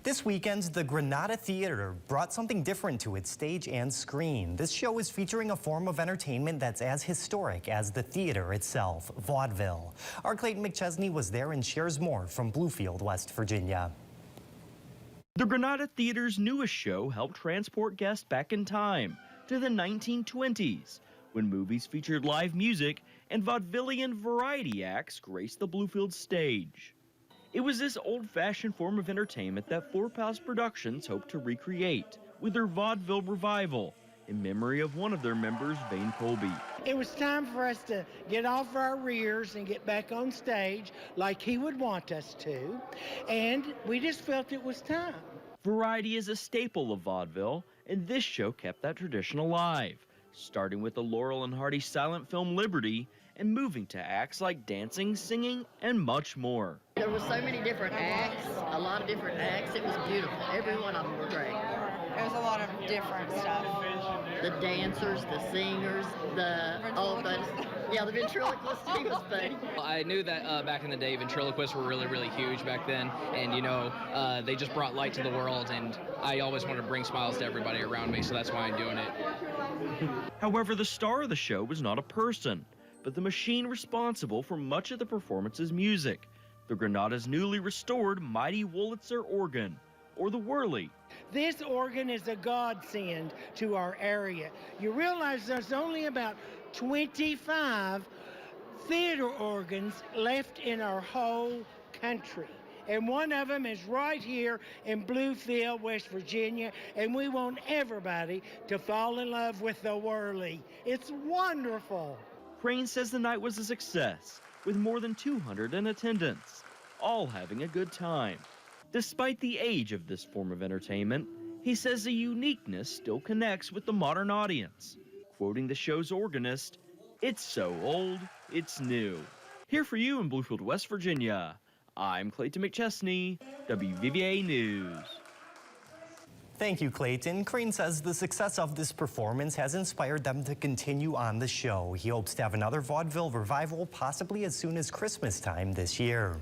This weekend, the Granada Theater brought something different to its stage and screen. This show is featuring a form of entertainment that's as historic as the theater itself, vaudeville. Our Clayton McChesney was there and shares more from Bluefield, West Virginia. The Granada Theater's newest show helped transport guests back in time to the 1920s, when movies featured live music and vaudevillian variety acts graced the Bluefield stage. It was this old-fashioned form of entertainment that Four Pals Productions hoped to recreate with their Vaudeville Revival, in memory of one of their members, Vane Colby. It was time for us to get off our rears and get back on stage like he would want us to, and we just felt it was time. Variety is a staple of vaudeville, and this show kept that tradition alive, starting with the Laurel and Hardy silent film Liberty and moving to acts like dancing, singing, and much more. There were so many different acts, a lot of different acts. It was beautiful. Every one of them were great. There was a lot of different stuff. The dancers, the singers, the ventriloquist, he was funny. I knew that back in the day, ventriloquists were really huge back then, and they just brought light to the world, and I always wanted to bring smiles to everybody around me, so that's why I'm doing it. However, the star of the show was not a person, but the machine responsible for much of the performance's music, the Granada's newly restored Mighty Wurlitzer organ, or the Whirly. This organ is a godsend to our area. You realize there's only about 25 theater organs left in our whole country. And one of them is right here in Bluefield, West Virginia, and we want everybody to fall in love with the Whirly. It's wonderful. Crane says the night was a success, with more than 200 in attendance, all having a good time. Despite the age of this form of entertainment, he says the uniqueness still connects with the modern audience. Quoting the show's organist, "It's so old, it's new." Here for you in Bluefield, West Virginia, I'm Clayton McChesney, WVVA News. Thank you, Clayton. Crane says the success of this performance has inspired them to continue on the show. He hopes to have another vaudeville revival possibly as soon as Christmas time this year.